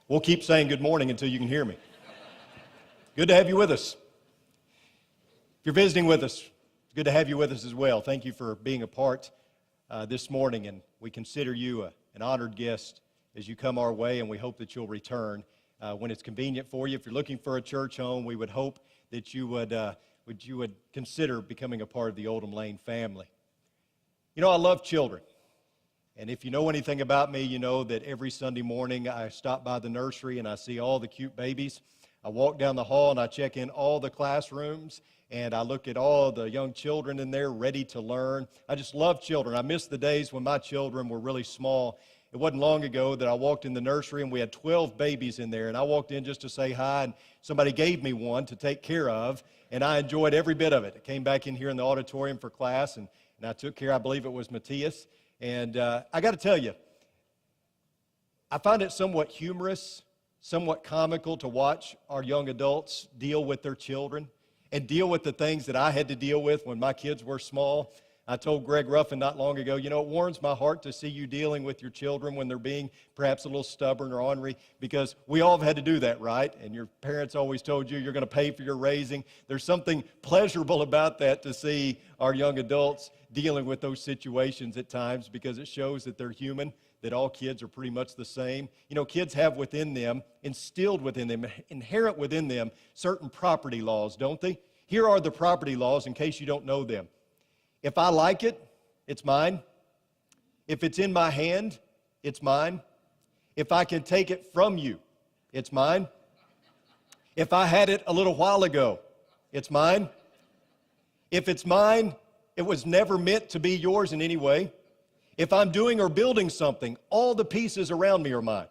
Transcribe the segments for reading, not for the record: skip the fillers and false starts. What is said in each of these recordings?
We'll keep saying good morning until you can hear me. Good to have you with us. If you're visiting with us, it's good to have you with us as well. Thank you for being a part this morning, and we consider you an honored guest as you come our way, and we hope that you'll return when it's convenient for you. If you're looking for a church home, we would hope that you would consider becoming a part of the Oldham Lane family. You know, I love children. And if you know anything about me, you know that every Sunday morning I stop by the nursery and I see all the cute babies. I walk down the hall and I check in all the classrooms and I look at all the young children in there ready to learn. I just love children. I miss the days when my children were really small. It wasn't long ago that I walked in the nursery and we had 12 babies in there, and I walked in just to say hi, and somebody gave me one to take care of, and I enjoyed every bit of it. I came back in here in the auditorium for class, and I took care. I believe it was Matthias. And I got to tell you, I find it somewhat humorous, somewhat comical to watch our young adults deal with their children and deal with the things that I had to deal with when my kids were small. I told Greg Ruffin not long ago, you know, it warms my heart to see you dealing with your children when they're being perhaps a little stubborn or ornery, because we all have had to do that, right? And your parents always told you you're going to pay for your raising. There's something pleasurable about that, to see our young adults dealing with those situations at times, because it shows that they're human, that all kids are pretty much the same. You know, kids have within them, instilled within them, inherent within them, certain property laws, don't they? Here are the property laws in case you don't know them. If I like it, it's mine. If it's in my hand, it's mine. If I can take it from you, it's mine. If I had it a little while ago, it's mine. If it's mine, it was never meant to be yours in any way. If I'm doing or building something, all the pieces around me are mine.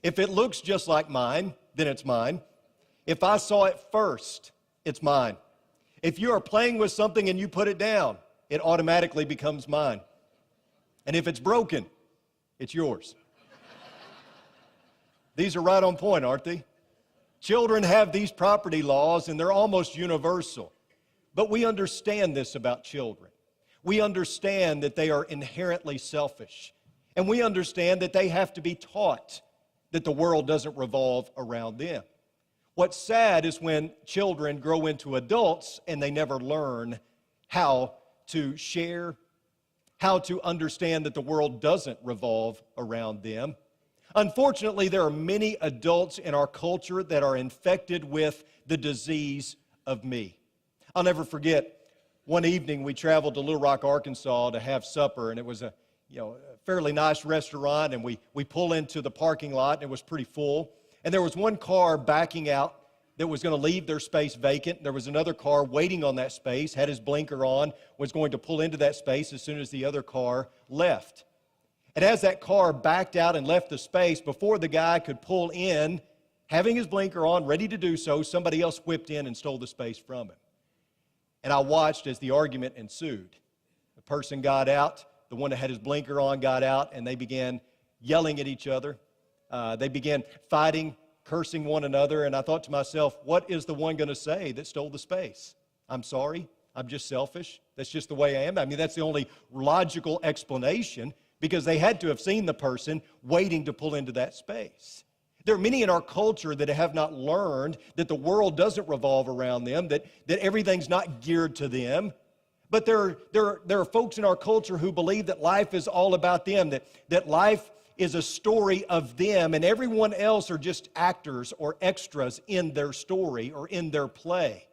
If it looks just like mine, then it's mine. If I saw it first, it's mine. If you are playing with something and you put it down, it automatically becomes mine. And if it's broken, it's yours. These are right on point, aren't they? Children have these property laws, and they're almost universal. But we understand this about children. We understand that they are inherently selfish. And we understand that they have to be taught that the world doesn't revolve around them. What's sad is when children grow into adults and they never learn how to share, how to understand that the world doesn't revolve around them. Unfortunately, there are many adults in our culture that are infected with the disease of me. I'll never forget, one evening we traveled to Little Rock, Arkansas to have supper, and it was a fairly nice restaurant, and we pull into the parking lot, and it was pretty full. And there was one car backing out that was going to leave their space vacant. There was another car waiting on that space, had his blinker on, was going to pull into that space as soon as the other car left. And as that car backed out and left the space, before the guy could pull in, having his blinker on, ready to do so, somebody else whipped in and stole the space from him. And I watched as the argument ensued. The person got out, the one that had his blinker on got out, and they began yelling at each other. They began fighting, cursing one another, and I thought to myself, what is the one going to say that stole the space? I'm sorry, I'm just selfish. That's just the way I am. I mean, that's the only logical explanation, because they had to have seen the person waiting to pull into that space. There are many in our culture that have not learned that the world doesn't revolve around them, that everything's not geared to them. But there are folks in our culture who believe that life is all about them, that life is a story of them, and everyone else are just actors or extras in their story or in their play.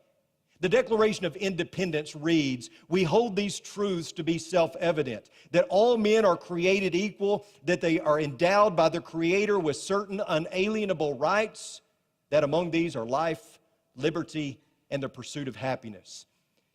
The Declaration of Independence reads, "We hold these truths to be self-evident, that all men are created equal, that they are endowed by the Creator with certain unalienable rights, that among these are life, liberty, and the pursuit of happiness."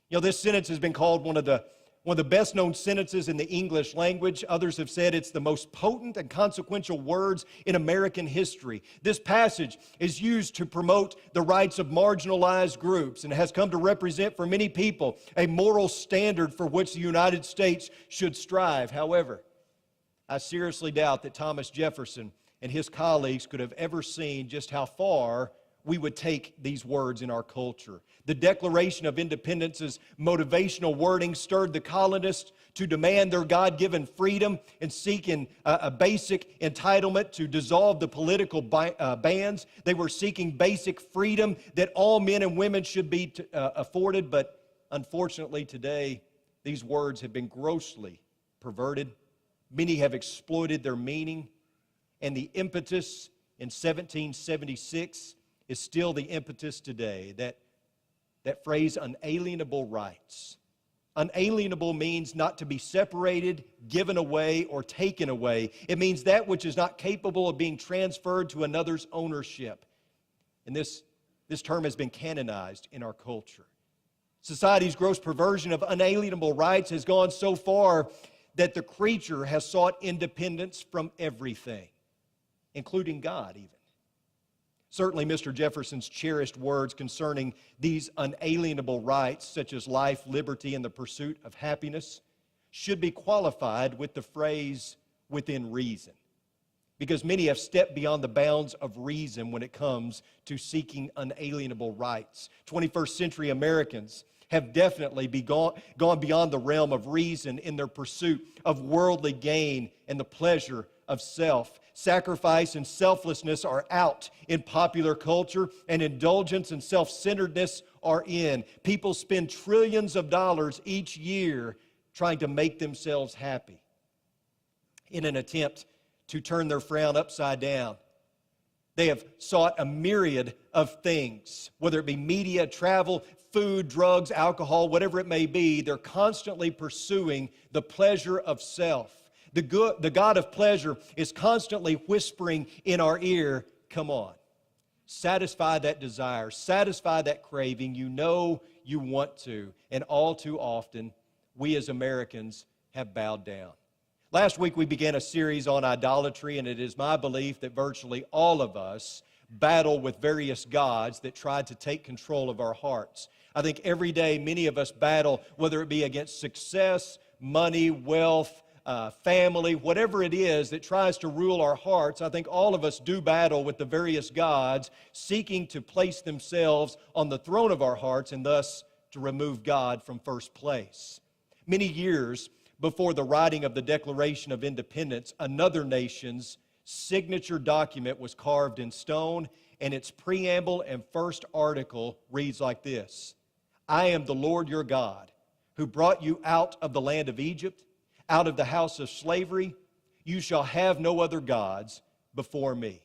You know, this sentence has been called one of the best-known sentences in the English language. Others have said it's the most potent and consequential words in American history. This passage is used to promote the rights of marginalized groups and has come to represent for many people a moral standard for which the United States should strive. However, I seriously doubt that Thomas Jefferson and his colleagues could have ever seen just how far we would take these words in our culture. The Declaration of Independence's motivational wording stirred the colonists to demand their God-given freedom and seek a basic entitlement to dissolve the political bans. They were seeking basic freedom that all men and women should be afforded, but unfortunately today, these words have been grossly perverted. Many have exploited their meaning, and the impetus in 1776 is still the impetus today. That phrase, unalienable rights. Unalienable means not to be separated, given away, or taken away. It means that which is not capable of being transferred to another's ownership. And this term has been canonized in our culture. Society's gross perversion of unalienable rights has gone so far that the creature has sought independence from everything, including God even. Certainly, Mr. Jefferson's cherished words concerning these unalienable rights, such as life, liberty, and the pursuit of happiness, should be qualified with the phrase, within reason. Because many have stepped beyond the bounds of reason when it comes to seeking unalienable rights. 21st century Americans have definitely gone beyond the realm of reason in their pursuit of worldly gain and the pleasure of self. Sacrifice and selflessness are out in popular culture, and indulgence and self-centeredness are in. People spend trillions of dollars each year trying to make themselves happy in an attempt to turn their frown upside down. They have sought a myriad of things, whether it be media, travel, food, drugs, alcohol, whatever it may be. They're constantly pursuing the pleasure of self. The God of pleasure is constantly whispering in our ear, come on, satisfy that desire, satisfy that craving. You know you want to, and all too often, we as Americans have bowed down. Last week we began a series on idolatry, and it is my belief that virtually all of us battle with various gods that try to take control of our hearts. I think every day many of us battle, whether it be against success, money, wealth, family, whatever it is that tries to rule our hearts. I think all of us do battle with the various gods seeking to place themselves on the throne of our hearts and thus to remove God from first place. Many years before the writing of the Declaration of Independence, another nation's signature document was carved in stone, and its preamble and first article reads like this: I am the Lord your God, who brought you out of the land of Egypt, out of the house of slavery. You shall have no other gods before me.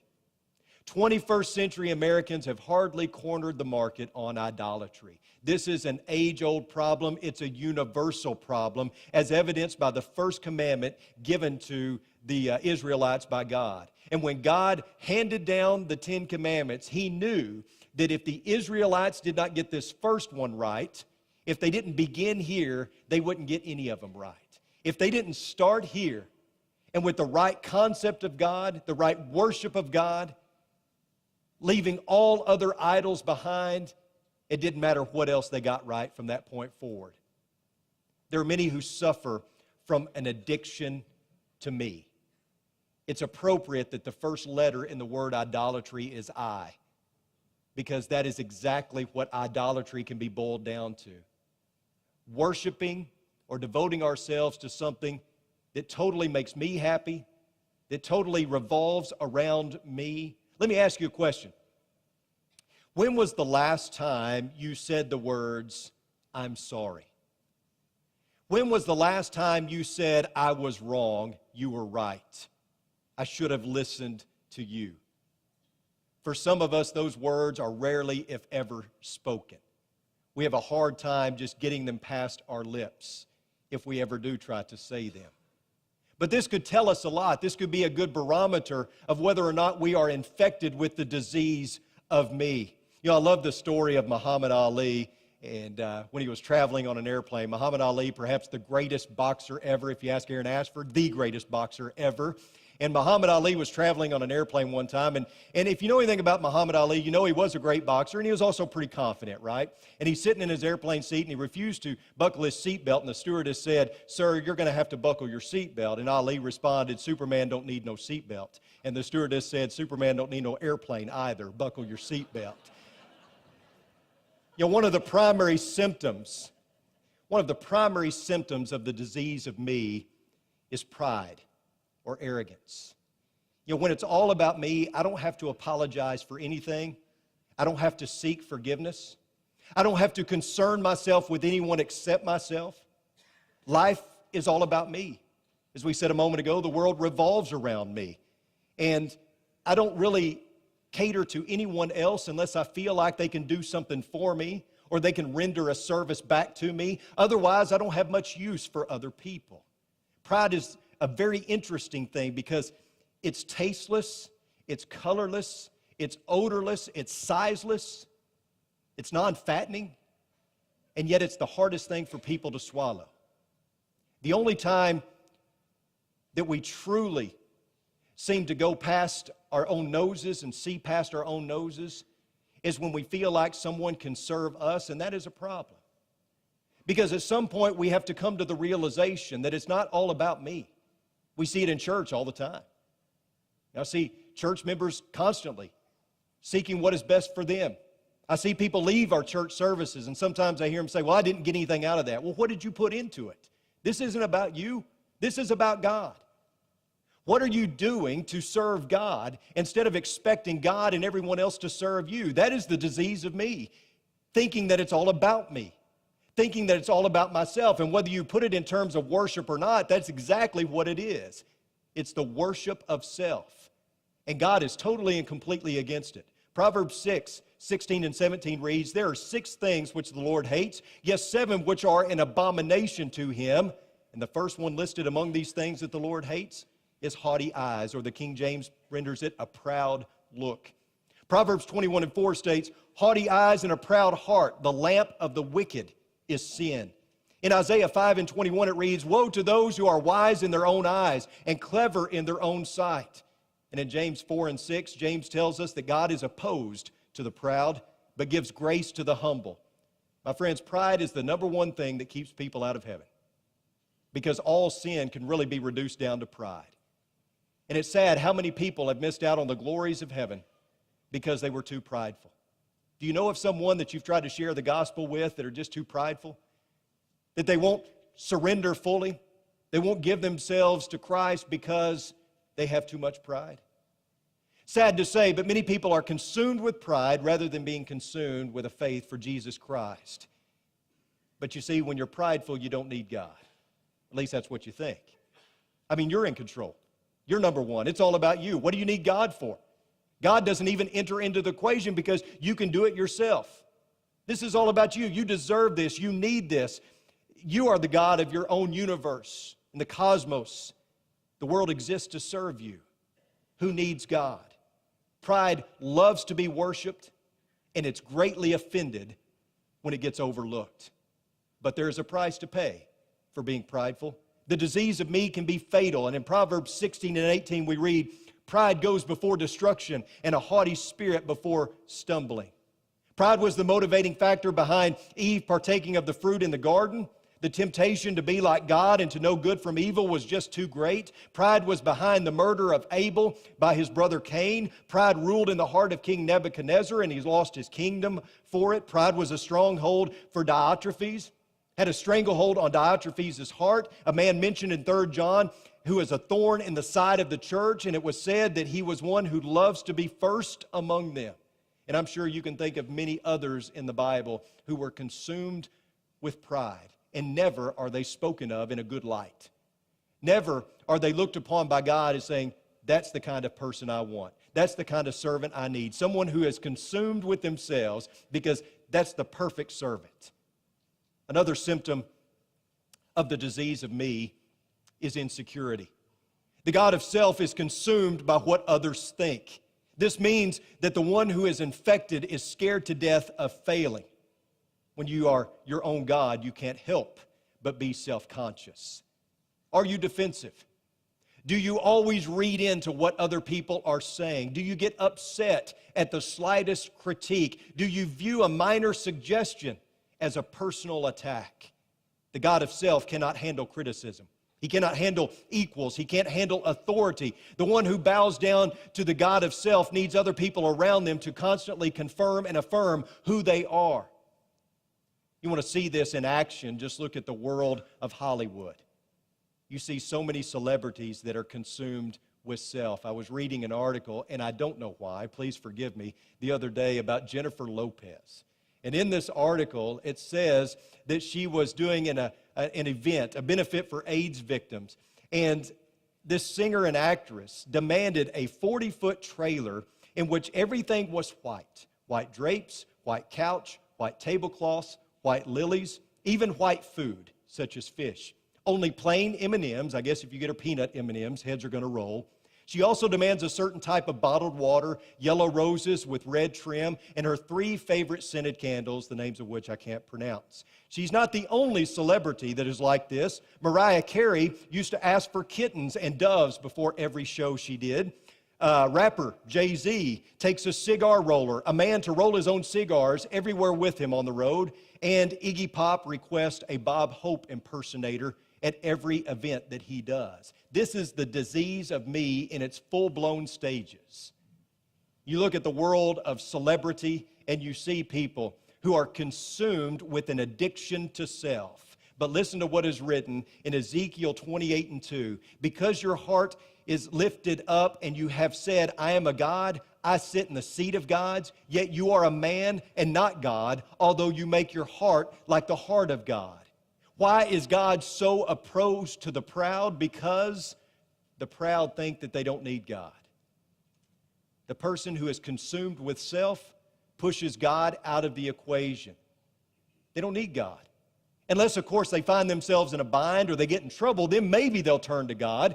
21st century Americans have hardly cornered the market on idolatry. This is an age-old problem. It's a universal problem, as evidenced by the first commandment given to the Israelites by God. And when God handed down the 10 commandments, He knew that if the Israelites did not get this first one right, if they didn't begin here, they wouldn't get any of them right. If they didn't start here and with the right concept of God, the right worship of God, leaving all other idols behind, it didn't matter what else they got right from that point forward. There are many who suffer from an addiction to me. It's appropriate that the first letter in the word idolatry is I, because that is exactly what idolatry can be boiled down to. Worshiping or devoting ourselves to something that totally makes me happy, that totally revolves around me. Let me ask you a question. When was the last time you said the words, I'm sorry? When was the last time you said, I was wrong, you were right? I should have listened to you. For some of us, those words are rarely, if ever, spoken. We have a hard time just getting them past our lips if we ever do try to say them. But this could tell us a lot. This could be a good barometer of whether or not we are infected with the disease of me. You know, I love the story of Muhammad Ali, and when he was traveling on an airplane. Muhammad Ali, perhaps the greatest boxer ever, if you ask Aaron Ashford, the greatest boxer ever. And Muhammad Ali was traveling on an airplane one time. And if you know anything about Muhammad Ali, you know he was a great boxer, and he was also pretty confident, right? And he's sitting in his airplane seat, and he refused to buckle his seatbelt. And the stewardess said, "Sir, you're going to have to buckle your seatbelt." And Ali responded, "Superman don't need no seatbelt." And the stewardess said, "Superman don't need no airplane either. Buckle your seatbelt." You know, one of the primary symptoms of the disease of me is pride or arrogance. You know, when it's all about me, I don't have to apologize for anything. I don't have to seek forgiveness. I don't have to concern myself with anyone except myself. Life is all about me. As we said a moment ago, the world revolves around me. And I don't really cater to anyone else unless I feel like they can do something for me or they can render a service back to me. Otherwise, I don't have much use for other people. Pride is a very interesting thing because it's tasteless, it's colorless, it's odorless, it's sizeless, it's non-fattening, and yet it's the hardest thing for people to swallow. The only time that we truly seem to go past our own noses and see past our own noses is when we feel like someone can serve us, and that is a problem. Because at some point we have to come to the realization that it's not all about me. We see it in church all the time. I see church members constantly seeking what is best for them. I see people leave our church services, and sometimes I hear them say, "Well, I didn't get anything out of that." Well, what did you put into it? This isn't about you. This is about God. What are you doing to serve God instead of expecting God and everyone else to serve you? That is the disease of me, thinking that it's all about me, thinking that it's all about myself. And whether you put it in terms of worship or not, that's exactly what it is. It's the worship of self. And God is totally and completely against it. Proverbs 6:16 and 17 reads, "There are 6 things which the Lord hates, yes, 7 which are an abomination to him." And the first one listed among these things that the Lord hates is haughty eyes, or the King James renders it a proud look. Proverbs 21 and 4 states, "Haughty eyes and a proud heart, the lamp of the wicked is sin." In Isaiah 5 and 21 it reads, "Woe to those who are wise in their own eyes and clever in their own sight." And in James 4 and 6, James tells us that God is opposed to the proud, but gives grace to the humble. My friends, pride is the number one thing that keeps people out of heaven, because all sin can really be reduced down to pride. And it's sad how many people have missed out on the glories of heaven because they were too prideful. Do you know of someone that you've tried to share the gospel with that are just too prideful? That they won't surrender fully? They won't give themselves to Christ because they have too much pride? Sad to say, but many people are consumed with pride rather than being consumed with a faith for Jesus Christ. But you see, when you're prideful, you don't need God. At least that's what you think. I mean, you're in control. You're number one. It's all about you. What do you need God for? God doesn't even enter into the equation because you can do it yourself. This is all about you. You deserve this. You need this. You are the God of your own universe and the cosmos. The world exists to serve you. Who needs God? Pride loves to be worshiped, and it's greatly offended when it gets overlooked. But there's a price to pay for being prideful. The disease of me can be fatal. And in Proverbs 16 and 18 we read, "Pride goes before destruction and a haughty spirit before stumbling." Pride was the motivating factor behind Eve partaking of the fruit in the garden. The temptation to be like God and to know good from evil was just too great. Pride was behind the murder of Abel by his brother Cain. Pride ruled in the heart of King Nebuchadnezzar, and he's lost his kingdom for it. Pride was a stronghold for Diotrephes. Had a stranglehold on Diotrephes' heart, a man mentioned in 3 John who is a thorn in the side of the church, and it was said that he was one who loves to be first among them. And I'm sure you can think of many others in the Bible who were consumed with pride, and never are they spoken of in a good light. Never are they looked upon by God as saying, "That's the kind of person I want. That's the kind of servant I need." Someone who is consumed with themselves, because that's the perfect servant. Another symptom of the disease of me is insecurity. The God of self is consumed by what others think. This means that the one who is infected is scared to death of failing. When you are your own God, you can't help but be self-conscious. Are you defensive? Do you always read into what other people are saying? Do you get upset at the slightest critique? Do you view a minor suggestion as a personal attack? The God of self cannot handle criticism. He cannot handle equals. He can't handle authority. The one who bows down to the God of self needs other people around them to constantly confirm and affirm who they are. You want to see this in action, just look at the world of Hollywood. You see so many celebrities that are consumed with self. I was reading an article, and I don't know why, please forgive me, the other day about Jennifer Lopez. And in this article, it says that she was doing an event, a benefit for AIDS victims. And this singer and actress demanded a 40-foot trailer in which everything was white. White drapes, white couch, white tablecloths, white lilies, even white food, such as fish. Only plain M&Ms. I guess if you get her peanut M&Ms, heads are going to roll. She also demands a certain type of bottled water, yellow roses with red trim, and her 3 favorite scented candles, the names of which I can't pronounce. She's not the only celebrity that is like this. Mariah Carey used to ask for kittens and doves before every show she did. Rapper Jay-Z takes a cigar roller, a man to roll his own cigars everywhere with him on the road, and Iggy Pop requests a Bob Hope impersonator at every event that he does. This is the disease of me in its full-blown stages. You look at the world of celebrity and you see people who are consumed with an addiction to self. But listen to what is written in Ezekiel 28:2. Because your heart is lifted up and you have said, I am a God, I sit in the seat of gods, yet you are a man and not God, although you make your heart like the heart of God. Why is God so opposed to the proud? Because the proud think that they don't need God. The person who is consumed with self pushes God out of the equation. They don't need God. Unless, of course, they find themselves in a bind or they get in trouble, then maybe they'll turn to God.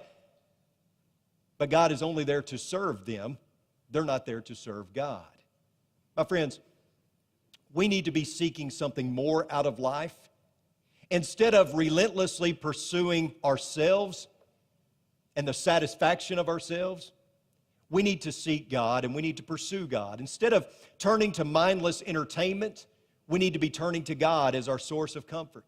But God is only there to serve them. They're not there to serve God. My friends, we need to be seeking something more out of life. Instead of relentlessly pursuing ourselves and the satisfaction of ourselves, we need to seek God and we need to pursue God. Instead of turning to mindless entertainment, we need to be turning to God as our source of comfort.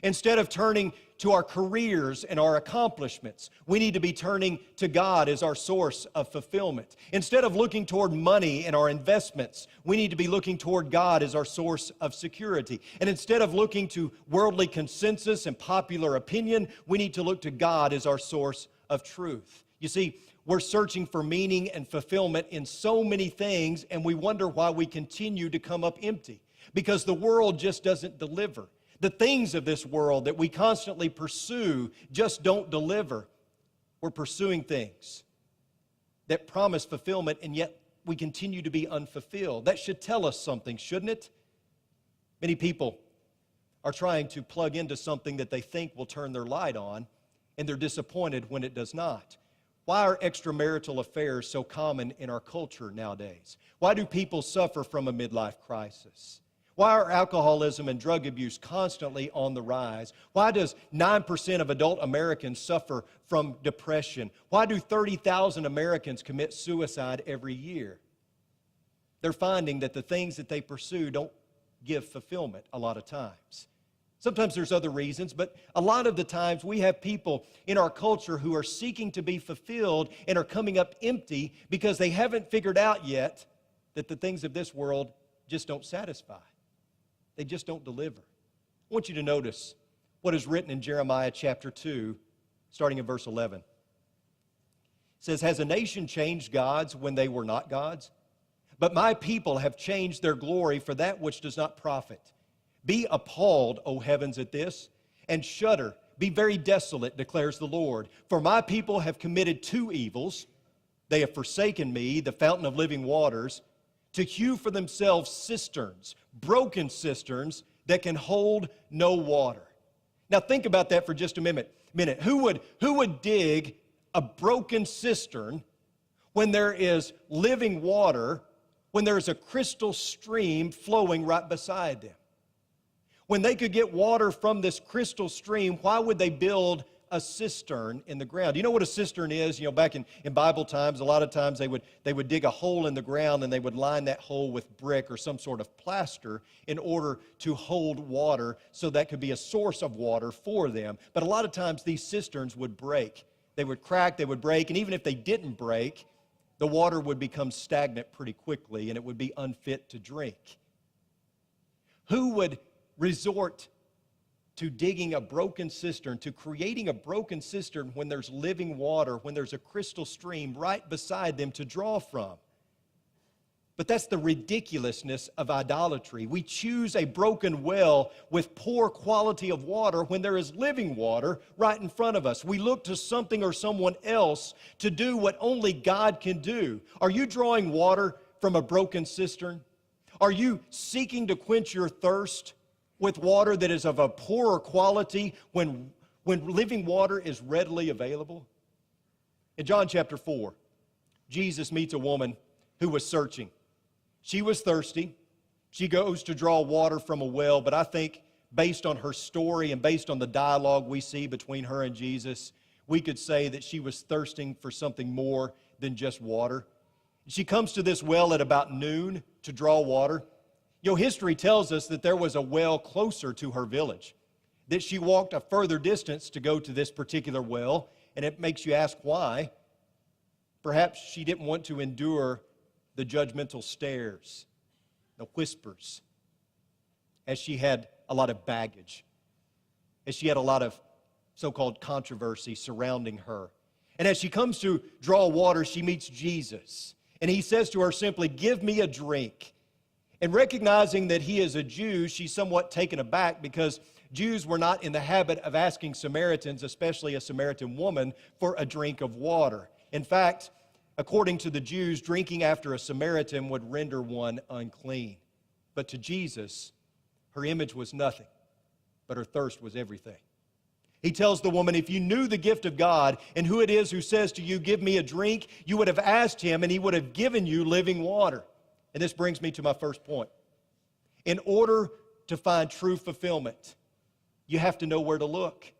Instead of turning to our careers and our accomplishments, we need to be turning to God as our source of fulfillment. Instead of looking toward money and our investments, we need to be looking toward God as our source of security. And instead of looking to worldly consensus and popular opinion, we need to look to God as our source of truth. You see, we're searching for meaning and fulfillment in so many things, and we wonder why we continue to come up empty. Because the world just doesn't deliver. The things of this world that we constantly pursue just don't deliver. We're pursuing things that promise fulfillment, and yet we continue to be unfulfilled. That should tell us something, shouldn't it? Many people are trying to plug into something that they think will turn their light on, and they're disappointed when it does not. Why are extramarital affairs so common in our culture nowadays? Why do people suffer from a midlife crisis? Why are alcoholism and drug abuse constantly on the rise? Why does 9% of adult Americans suffer from depression? Why do 30,000 Americans commit suicide every year? They're finding that the things that they pursue don't give fulfillment a lot of times. Sometimes there's other reasons, but a lot of the times we have people in our culture who are seeking to be fulfilled and are coming up empty because they haven't figured out yet that the things of this world just don't satisfy. They just don't deliver. I want you to notice what is written in Jeremiah chapter 2, starting in verse 11. It says, has a nation changed gods when they were not gods? But my people have changed their glory for that which does not profit. Be appalled, O heavens, at this, and shudder. Be very desolate, declares the Lord. For my people have committed 2 evils. They have forsaken me, the fountain of living waters, to hew for themselves cisterns, broken cisterns that can hold no water. Now think about that for just a minute. Who would dig a broken cistern when there is living water, when there is a crystal stream flowing right beside them? When they could get water from this crystal stream, why would they build a cistern in the ground. You know what a cistern is? Back in Bible times, a lot of times they would dig a hole in the ground and they would line that hole with brick or some sort of plaster in order to hold water so that could be a source of water for them. But a lot of times these cisterns would break. They would crack, they would break, and even if they didn't break, the water would become stagnant pretty quickly and it would be unfit to drink. Who would resort to digging a broken cistern, to creating a broken cistern when there's living water, when there's a crystal stream right beside them to draw from? But that's the ridiculousness of idolatry. We choose a broken well with poor quality of water when there is living water right in front of us. We look to something or someone else to do what only God can do. Are you drawing water from a broken cistern? Are you seeking to quench your thirst with water that is of a poorer quality when living water is readily available? In John chapter 4, Jesus meets a woman who was searching. She was thirsty. She goes to draw water from a well, but I think based on her story and based on the dialogue we see between her and Jesus, we could say that she was thirsting for something more than just water. She comes to this well at about noon to draw water. History tells us that there was a well closer to her village, that she walked a further distance to go to this particular well, and it makes you ask why. Perhaps she didn't want to endure the judgmental stares, the whispers, as she had a lot of baggage, as she had a lot of so-called controversy surrounding her. And as she comes to draw water, she meets Jesus, and he says to her simply, "Give me a drink." And recognizing that he is a Jew, she's somewhat taken aback because Jews were not in the habit of asking Samaritans, especially a Samaritan woman, for a drink of water. In fact, according to the Jews, drinking after a Samaritan would render one unclean. But to Jesus, her image was nothing, but her thirst was everything. He tells the woman, if you knew the gift of God and who it is who says to you, "Give me a drink," you would have asked him and he would have given you living water. And this brings me to my first point. In order to find true fulfillment, you have to know where to look.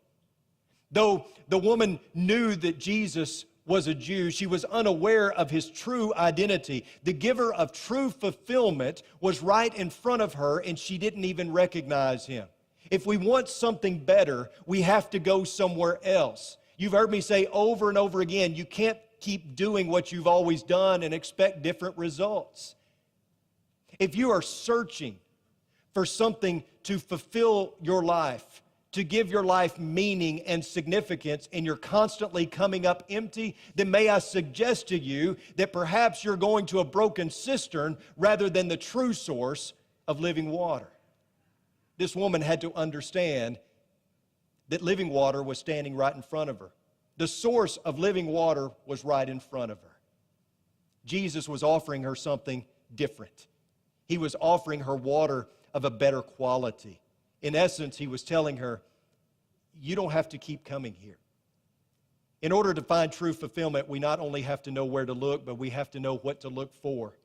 Though the woman knew that Jesus was a Jew, she was unaware of his true identity. The giver of true fulfillment was right in front of her, and she didn't even recognize him. If we want something better, we have to go somewhere else. You've heard me say over and over again, you can't keep doing what you've always done and expect different results. If you are searching for something to fulfill your life, to give your life meaning and significance, and you're constantly coming up empty, then may I suggest to you that perhaps you're going to a broken cistern rather than the true source of living water. This woman had to understand that living water was standing right in front of her. The source of living water was right in front of her. Jesus was offering her something different. He was offering her water of a better quality. In essence, he was telling her, you don't have to keep coming here. In order to find true fulfillment, we not only have to know where to look, but we have to know what to look for.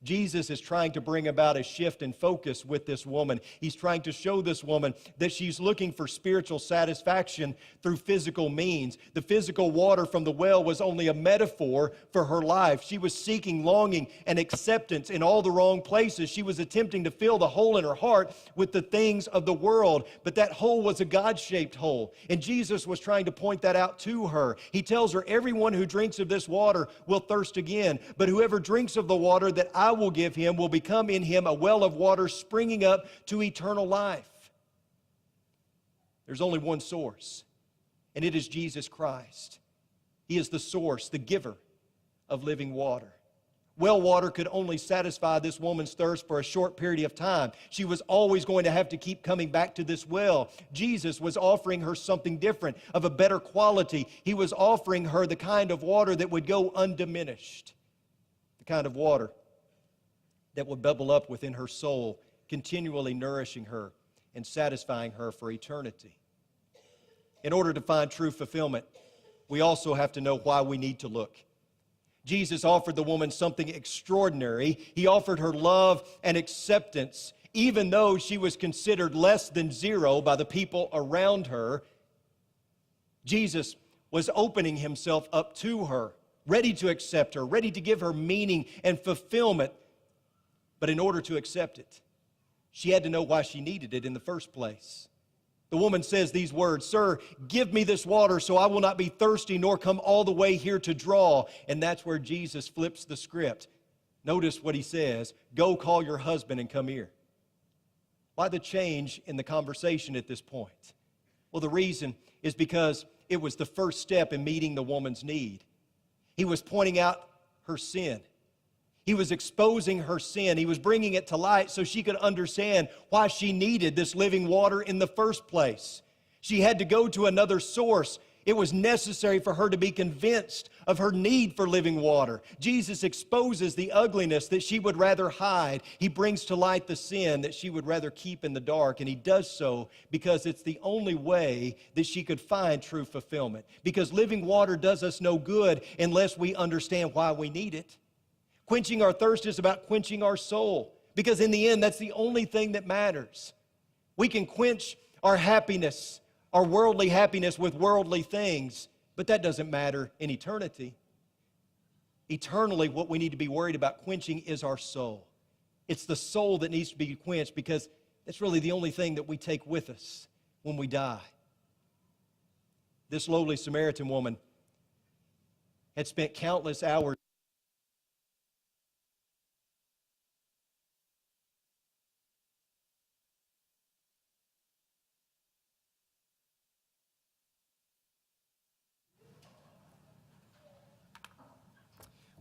Jesus is trying to bring about a shift in focus with this woman. He's trying to show this woman that she's looking for spiritual satisfaction through physical means. The physical water from the well was only a metaphor for her life. She was seeking longing and acceptance in all the wrong places. She was attempting to fill the hole in her heart with the things of the world, but that hole was a God-shaped hole, and Jesus was trying to point that out to her. He tells her, everyone who drinks of this water will thirst again, but whoever drinks of the water that I will give him will become in him a well of water springing up to eternal life. There's only one source, and it is Jesus Christ. He is the source, the giver of living water. Well water could only satisfy this woman's thirst for a short period of time. She was always going to have to keep coming back to this well. Jesus was offering her something different, of a better quality. He was offering her the kind of water that would go undiminished, the kind of water that would bubble up within her soul, continually nourishing her and satisfying her for eternity. In order to find true fulfillment, we also have to know why we need to look. Jesus offered the woman something extraordinary. He offered her love and acceptance, even though she was considered less than zero by the people around her. Jesus was opening himself up to her, ready to accept her, ready to give her meaning and fulfillment. But in order to accept it, she had to know why she needed it in the first place. The woman says these words, "Sir, give me this water so I will not be thirsty nor come all the way here to draw." And that's where Jesus flips the script. Notice what he says, "Go call your husband and come here." Why the change in the conversation at this point? Well, the reason is because it was the first step in meeting the woman's need. He was pointing out her sin. He was exposing her sin. He was bringing it to light so she could understand why she needed this living water in the first place. She had to go to another source. It was necessary for her to be convinced of her need for living water. Jesus exposes the ugliness that she would rather hide. He brings to light the sin that she would rather keep in the dark. And he does so because it's the only way that she could find true fulfillment. Because living water does us no good unless we understand why we need it. Quenching our thirst is about quenching our soul, because in the end, that's the only thing that matters. We can quench our happiness, our worldly happiness, with worldly things, but that doesn't matter in eternity. Eternally, what we need to be worried about quenching is our soul. It's the soul that needs to be quenched, because that's really the only thing that we take with us when we die. This lowly Samaritan woman had spent countless hours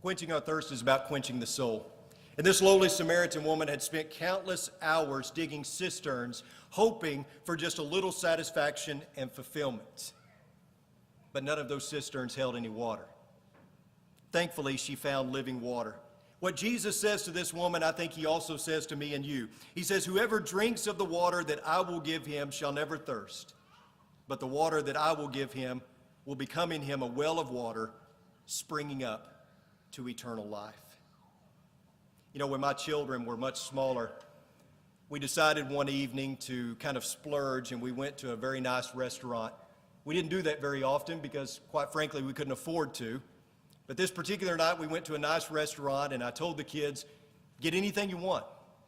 Quenching our thirst is about quenching the soul. And this lowly Samaritan woman had spent countless hours digging cisterns, hoping for just a little satisfaction and fulfillment. But none of those cisterns held any water. Thankfully, she found living water. What Jesus says to this woman, I think he also says to me and you. He says, "Whoever drinks of the water that I will give him shall never thirst, but the water that I will give him will become in him a well of water springing up to eternal life." You know, when my children were much smaller, we decided one evening to kind of splurge, and we went to a very nice restaurant. We didn't do that very often because, quite frankly, we couldn't afford to. But this particular night, we went to a nice restaurant, and I told the kids, "Get anything you want.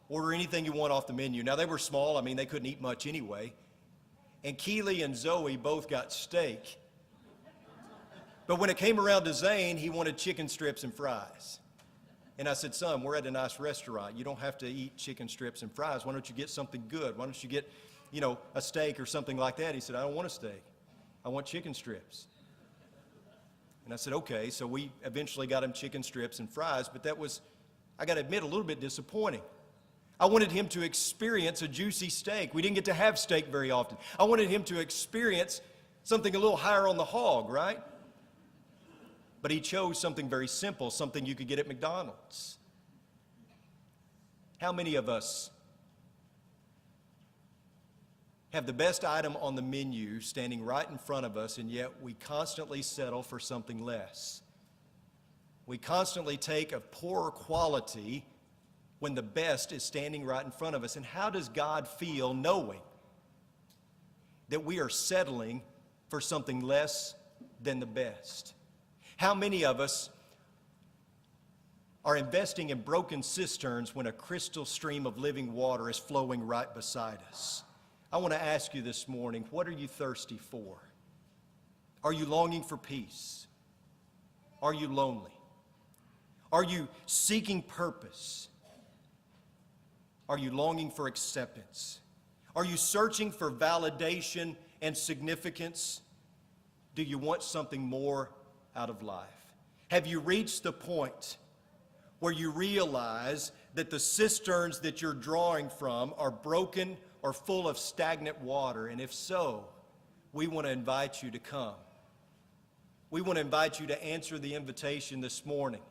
Order anything you want off the menu." Now, they were small. I mean, they couldn't eat much anyway. And Keeley and Zoe both got steak. But when it came around to Zane, he wanted chicken strips and fries. And I said, "Son, we're at a nice restaurant. You don't have to eat chicken strips and fries. Why don't you get something good? Why don't you get, a steak or something like that?" He said, "I don't want a steak. I want chicken strips." And I said, "Okay." So we eventually got him chicken strips and fries, but that was, I got to admit, a little bit disappointing. I wanted him to experience a juicy steak. We didn't get to have steak very often. I wanted him to experience something a little higher on the hog, right? But he chose something very simple, something you could get at McDonald's. How many of us have the best item on the menu standing right in front of us, and yet we constantly settle for something less? We constantly take a poorer quality when the best is standing right in front of us. And how does God feel knowing that we are settling for something less than the best? How many of us are investing in broken cisterns when a crystal stream of living water is flowing right beside us? I want to ask you this morning, what are you thirsty for? Are you longing for peace? Are you lonely? Are you seeking purpose? Are you longing for acceptance? Are you searching for validation and significance? Do you want something more out of life? Have you reached the point where you realize that the cisterns that you're drawing from are broken or full of stagnant water? And if so, we want to invite you to come. We want to invite you to answer the invitation this morning.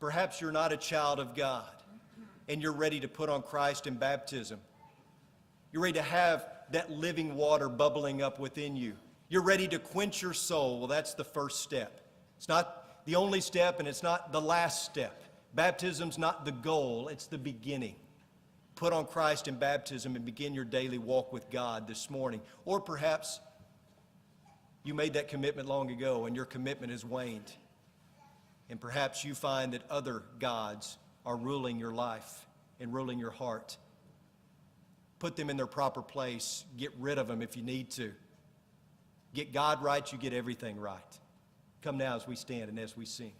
Perhaps you're not a child of God and you're ready to put on Christ in baptism. You're ready to have that living water bubbling up within you. You're ready to quench your soul. Well, that's the first step. It's not the only step, and it's not the last step. Baptism's not the goal, it's the beginning. Put on Christ in baptism and begin your daily walk with God this morning. Or perhaps You made that commitment long ago, and your commitment has waned. And perhaps you find that other gods are ruling your life and ruling your heart. Put them in their proper place. Get rid of them if you need to. Get God right, you get everything right. Come now as we stand and as we sing.